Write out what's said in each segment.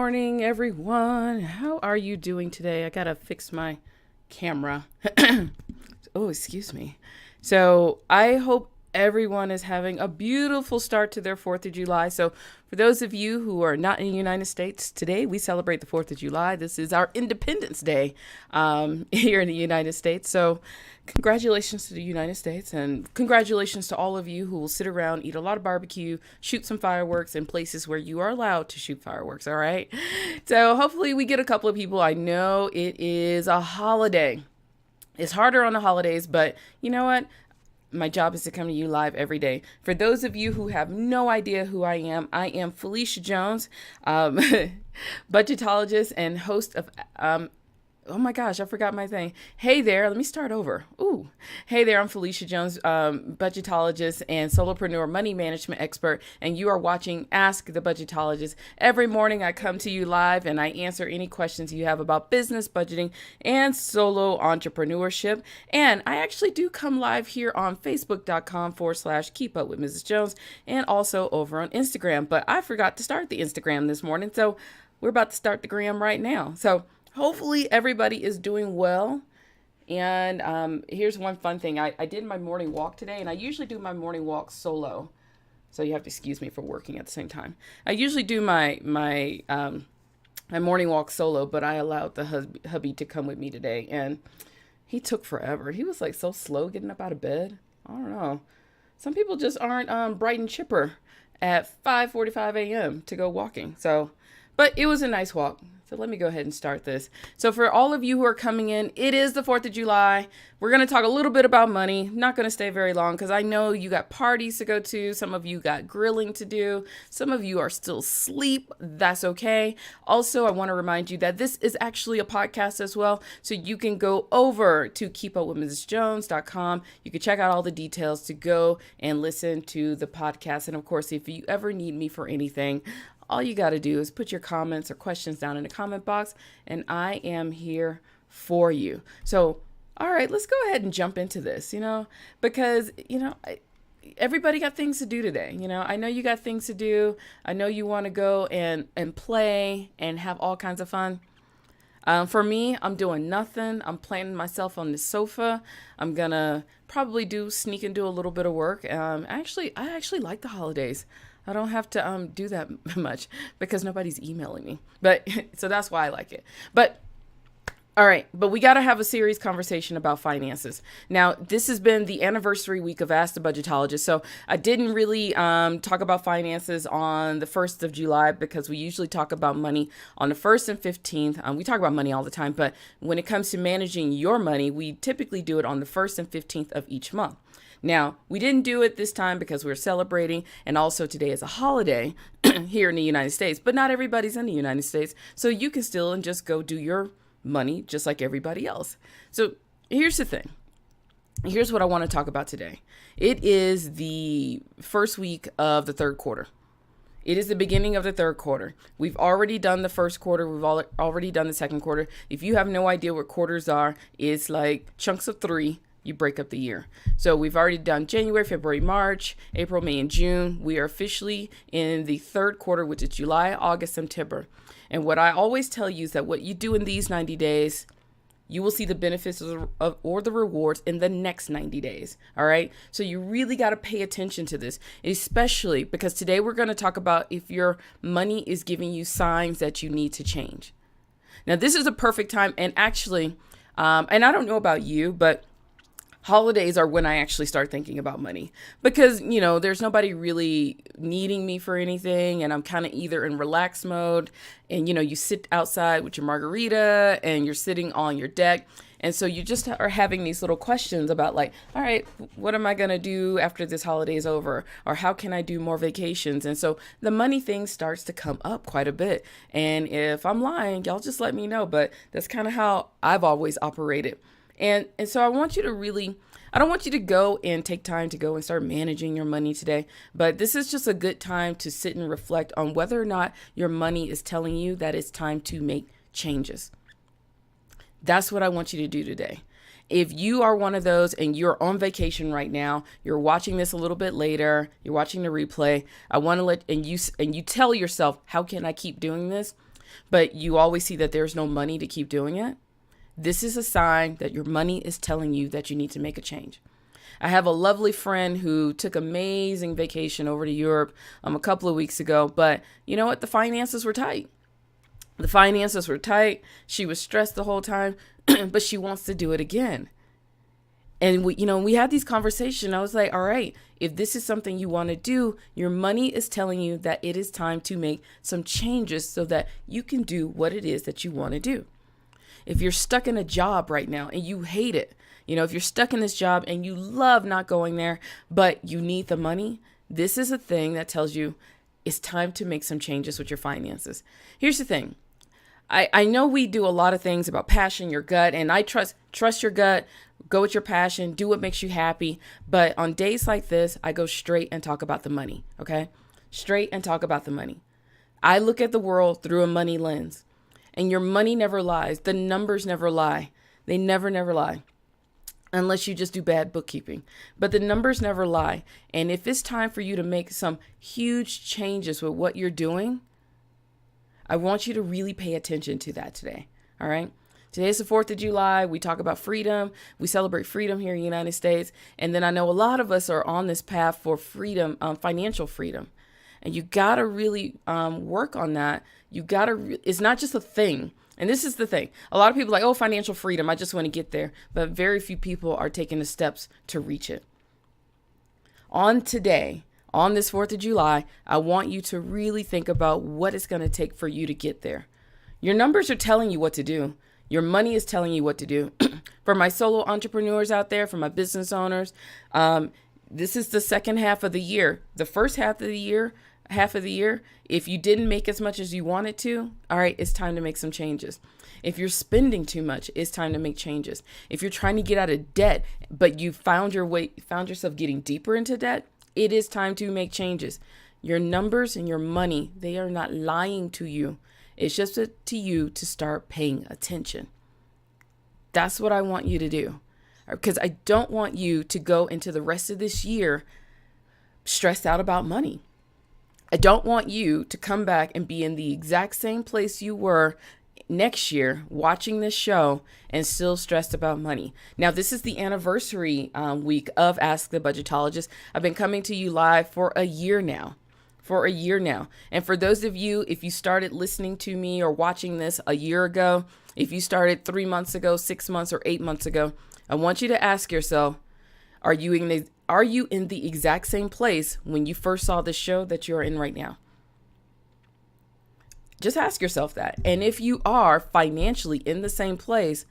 morning, everyone. How are you doing today? I gotta fix my camera. Oh, excuse me. So I hope everyone is having a beautiful start to their 4th of July. So for those of you who are not in the United States, today we celebrate the 4th of July. This is our Independence Day here in the United States. So congratulations to the United States, and congratulations to all of you who will sit around, eat a lot of barbecue, shoot some fireworks in places where you are allowed to shoot fireworks, all right? So hopefully we get a couple of people. I know it is a holiday. It's harder on the holidays, but you know what? My job is to come to you live every day. For those of you who have no idea who I am Phylecia Jones, budgetologist and host of oh my gosh, I forgot my thing. Hey there, let me start over. Hey there, I'm Phylecia Jones, budgetologist and solopreneur money management expert, and you are watching Ask the Budgetologist. Every morning I come to you live and I answer any questions you have about business, budgeting, and solo entrepreneurship. And I actually do come live here on Facebook.com/Keep Up with Mrs. Jones, and also over on Instagram. But I forgot to start the Instagram this morning, so we're about to start the gram right now. So hopefully everybody is doing well. And here's one fun thing. I did my morning walk today, and I usually do my morning walk solo. So you have to excuse me for working at the same time. I usually do my morning walk solo, but I allowed the hubby to come with me today, and he took forever. He was like so slow getting up out of bed. I don't know. Some people just aren't bright and chipper at 5:45 a.m. to go walking. But it was a nice walk. So let me go ahead and start this. So for all of you who are coming in, it is the 4th of July. We're going to talk a little bit about money. Not going to stay very long because I know you got parties to go to. Some of you got grilling to do. Some of you are still asleep. That's okay. Also, I want to remind you that this is actually a podcast as well. So you can go over to keepupwithmrsjones.com. You can check out all the details to go and listen to the podcast. And of course, if you ever need me for anything, all you got to do is put your comments or questions down in the comment box, and I am here for you. So, all right, let's go ahead and jump into this, because, everybody got things to do today. I know you got things to do. I know you want to go and play and have all kinds of fun. For me, I'm doing nothing. I'm planning myself on the sofa. I'm going to probably sneak and do a little bit of work. I actually like the holidays. I don't have to do that much because nobody's emailing me. But so that's why I like it. But all right, but we got to have a serious conversation about finances. Now, this has been the anniversary week of Ask the Budgetologist. So I didn't really talk about finances on the 1st of July because we usually talk about money on the 1st and 15th. We talk about money all the time, but when it comes to managing your money, we typically do it on the 1st and 15th of each month. Now, we didn't do it this time because we're celebrating, and also today is a holiday here in the United States, but not everybody's in the United States, so you can still and just go do your money just like everybody else. So here's the thing. Here's what I want to talk about today. It is the first week of the 3rd quarter. It is the beginning of the 3rd quarter. We've already done the 1st quarter. We've already done the 2nd quarter. If you have no idea what quarters are, it's like chunks of 3. You break up the year. So we've already done January, February, March, April, May, and June. We are officially in the 3rd quarter, which is July, August, September. And what I always tell you is that what you do in these 90 days, you will see the benefits or the rewards in the next 90 days. All right. So you really got to pay attention to this, especially because today we're going to talk about if your money is giving you signs that you need to change. Now, this is a perfect time. And actually, and I don't know about you, but holidays are when I actually start thinking about money because, there's nobody really needing me for anything. And I'm kind of either in relax mode and, you sit outside with your margarita and you're sitting on your deck. And so you just are having these little questions about like, all right, what am I going to do after this holiday is over? Or how can I do more vacations? And so the money thing starts to come up quite a bit. And if I'm lying, y'all just let me know. But that's kind of how I've always operated. And so I want you to I don't want you to go and take time to go and start managing your money today, but this is just a good time to sit and reflect on whether or not your money is telling you that it's time to make changes. That's what I want you to do today. If you are one of those and you're on vacation right now, you're watching this a little bit later, you're watching the replay, I want to you tell yourself, how can I keep doing this? but you always see that there's no money to keep doing it, this is a sign that your money is telling you that you need to make a change. I have a lovely friend who took amazing vacation over to Europe a couple of weeks ago, but you know what? The finances were tight. The finances were tight. She was stressed the whole time, but she wants to do it again. And we had these conversations. I was like, all right, if this is something you want to do, your money is telling you that it is time to make some changes so that you can do what it is that you want to do. If you're stuck in a job right now and you hate it, if you're stuck in this job and you love not going there, but you need the money, this is a thing that tells you it's time to make some changes with your finances. Here's the thing. I know we do a lot of things about passion, your gut, and I trust your gut, go with your passion, do what makes you happy. But on days like this, I go straight and talk about the money, okay? Straight and talk about the money. I look at the world through a money lens, and your money never lies. The numbers never lie. They never lie. Unless you just do bad bookkeeping. But the numbers never lie. And if it's time for you to make some huge changes with what you're doing, I want you to really pay attention to that today. All right. Today is the 4th of July. We talk about freedom. We celebrate freedom here in the United States. And then I know a lot of us are on this path for freedom, financial freedom. And you got to really work on that. It's not just a thing. And this is the thing. A lot of people are like, oh, financial freedom, I just want to get there. But very few people are taking the steps to reach it. On this 4th of July, I want you to really think about what it's going to take for you to get there. Your numbers are telling you what to do. Your money is telling you what to do. For my solo entrepreneurs out there, for my business owners, this is the second half of the year. The first half of the year, if you didn't make as much as you wanted to, all right, it's time to make some changes. If you're spending too much, it's time to make changes. If you're trying to get out of debt, but you found yourself getting deeper into debt, it is time to make changes. Your numbers and your money, they are not lying to you. It's just up to you to start paying attention. That's what I want you to do. Because I don't want you to go into the rest of this year stressed out about money. I don't want you to come back and be in the exact same place you were next year watching this show and still stressed about money. Now, this is the anniversary week of Ask the Budgetologist. I've been coming to you live for a year now. And for those of you, if you started listening to me or watching this a year ago, if you started 3 months ago, 6 months, or 8 months ago, I want you to ask yourself, are you in the exact same place when you first saw the show that you're in right now? Just ask yourself that. And if you are financially in the same place,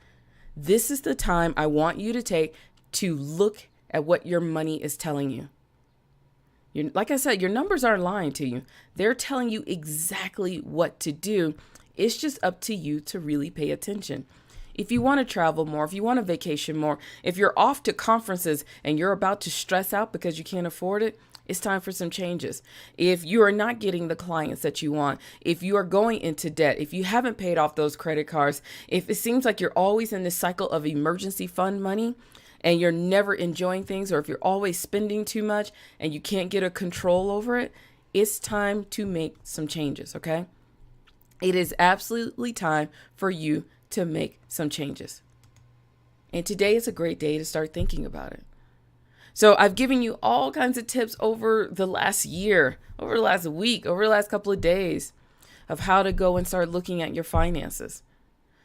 this is the time I want you to take to look at what your money is telling you. Like I said, your numbers aren't lying to you. They're telling you exactly what to do. It's just up to you to really pay attention. If you want to travel more, if you want to vacation more, if you're off to conferences and you're about to stress out because you can't afford it, it's time for some changes. If you are not getting the clients that you want, if you are going into debt, if you haven't paid off those credit cards, if it seems like you're always in this cycle of emergency fund money and you're never enjoying things, or if you're always spending too much and you can't get a control over it, it's time to make some changes, okay? It is absolutely time for you to make some changes. And today is a great day to start thinking about it. So I've given you all kinds of tips over the last year, over the last week, over the last couple of days of how to go and start looking at your finances.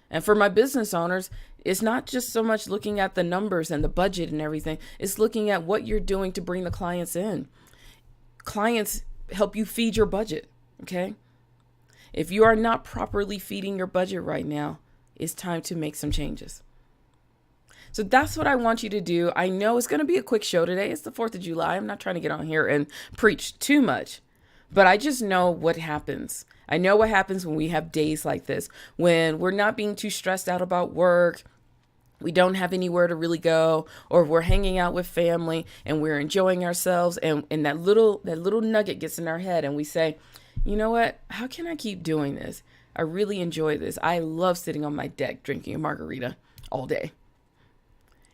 And for my business owners, it's not just so much looking at the numbers and the budget and everything. It's looking at what you're doing to bring the clients in. Clients help you feed your budget, okay? If you are not properly feeding your budget right now, it's time to make some changes. So that's what I want you to do. I know it's going to be a quick show today. It's the 4th of July. I'm not trying to get on here and preach too much, but I just know what happens. I know what happens when we have days like this, when we're not being too stressed out about work, we don't have anywhere to really go, or we're hanging out with family and we're enjoying ourselves, and that little nugget gets in our head and we say, you know what? How can I keep doing this? I really enjoy this. I love sitting on my deck drinking a margarita all day.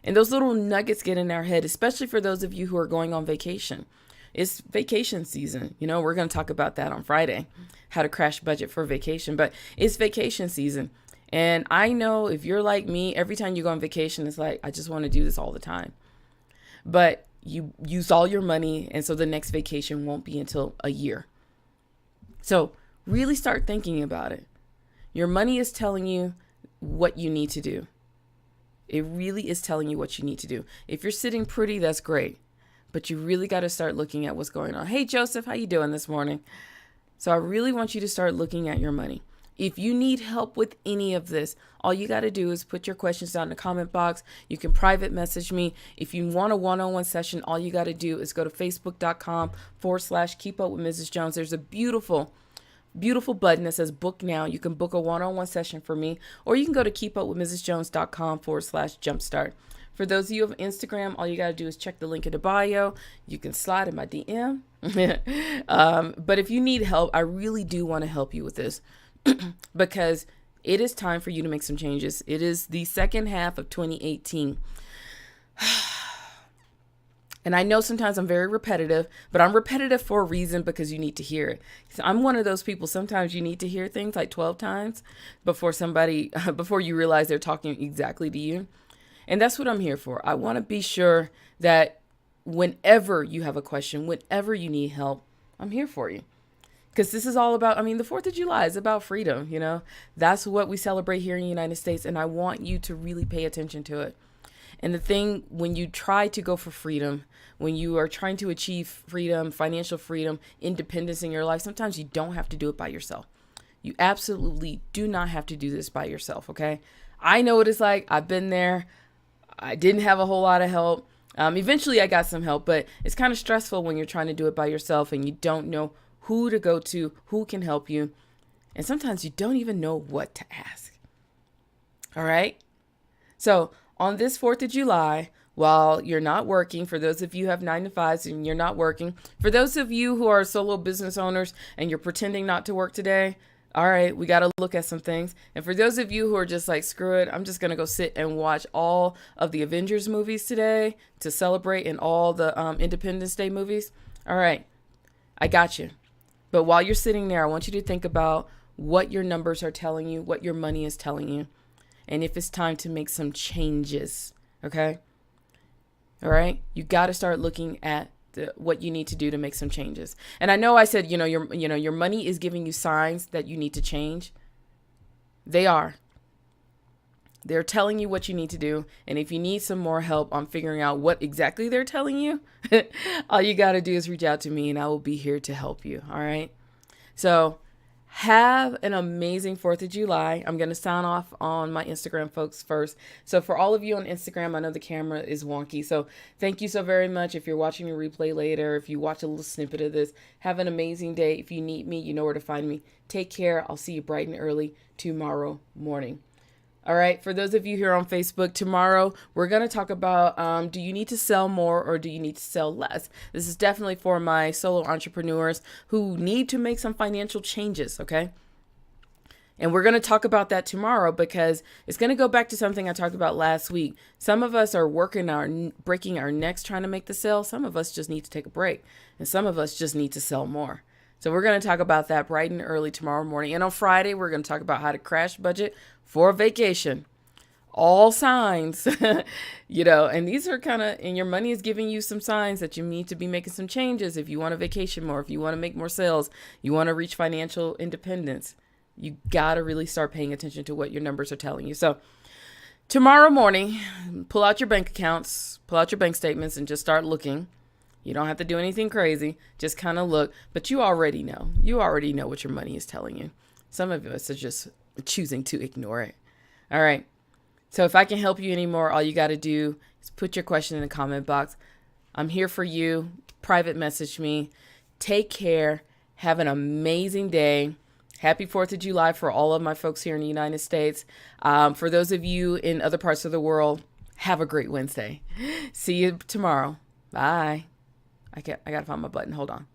And those little nuggets get in our head, especially for those of you who are going on vacation. It's vacation season. We're going to talk about that on Friday, how to crash budget for vacation, but it's vacation season. And I know if you're like me, every time you go on vacation, it's like, I just want to do this all the time. But you use all your money, and so the next vacation won't be until a year. So really start thinking about it. Your money is telling you what you need to do. It really is telling you what you need to do. If you're sitting pretty, that's great. But you really got to start looking at what's going on. Hey, Joseph, how you doing this morning? So I really want you to start looking at your money. If you need help with any of this, all you got to do is put your questions down in the comment box. You can private message me. If you want a one-on-one session, all you got to do is go to facebook.com/Keep Up with Mrs. Jones. There's a beautiful button that says book now. You can book a one-on-one session for me, or you can go to keepupwithmrsjones.com/jumpstart. For those of you of Instagram, all you got to do is check the link in the bio. You can slide in my DM. But if you need help, I really do want to help you with this because it is time for you to make some changes. It is the second half of 2018. And I know sometimes I'm very repetitive, but I'm repetitive for a reason, because you need to hear it. So I'm one of those people, sometimes you need to hear things like 12 times before you realize they're talking exactly to you. And that's what I'm here for. I want to be sure that whenever you have a question, whenever you need help, I'm here for you. Because this is all about, the 4th of July is about freedom, That's what we celebrate here in the United States, and I want you to really pay attention to it. And the thing, when you try to go for freedom, when you are trying to achieve freedom, financial freedom, independence in your life, sometimes you don't have to do it by yourself. You absolutely do not have to do this by yourself, okay? I know what it's like. I've been there. I didn't have a whole lot of help. Eventually I got some help, but it's kind of stressful when you're trying to do it by yourself and you don't know who to go to, who can help you. And sometimes you don't even know what to ask. All right? So on this 4th of July, while you're not working, for those of you who have 9 to 5s and you're not working, for those of you who are solo business owners and you're pretending not to work today, all right, we got to look at some things. And for those of you who are just like, screw it, I'm just going to go sit and watch all of the Avengers movies today to celebrate, and all the Independence Day movies. All right, I got you. But while you're sitting there, I want you to think about what your numbers are telling you, what your money is telling you, and if it's time to make some changes, okay? All right, you got to start looking at what you need to do to make some changes. And I know I said, your money is giving you signs that you need to change. They are. They're telling you what you need to do. And if you need some more help on figuring out what exactly they're telling you, all you got to do is reach out to me and I will be here to help you. All right. So have an amazing 4th of July. I'm going to sign off on my Instagram folks first. So for all of you on Instagram, I know the camera is wonky. So thank you so very much. If you're watching a replay later, if you watch a little snippet of this, have an amazing day. If you need me, you know where to find me. Take care. I'll see you bright and early tomorrow morning. All right. For those of you here on Facebook, tomorrow we're going to talk about do you need to sell more or do you need to sell less? This is definitely for my solo entrepreneurs who need to make some financial changes. Okay. And we're going to talk about that tomorrow because it's going to go back to something I talked about last week. Some of us are breaking our necks trying to make the sale. Some of us just need to take a break, and some of us just need to sell more. So we're going to talk about that bright and early tomorrow morning. And on Friday, we're going to talk about how to crash budget for a vacation. All signs, and these are and your money is giving you some signs that you need to be making some changes. If you want to vacation more, if you want to make more sales, you want to reach financial independence, you got to really start paying attention to what your numbers are telling you. So tomorrow morning, pull out your bank accounts, pull out your bank statements, and just start looking. You don't have to do anything crazy. Just kind of look. But you already know. You already know what your money is telling you. Some of us are just choosing to ignore it. All right. So if I can help you anymore, all you got to do is put your question in the comment box. I'm here for you. Private message me. Take care. Have an amazing day. Happy 4th of July for all of my folks here in the United States. For those of you in other parts of the world, have a great Wednesday. See you tomorrow. Bye. I got to find my button. Hold on.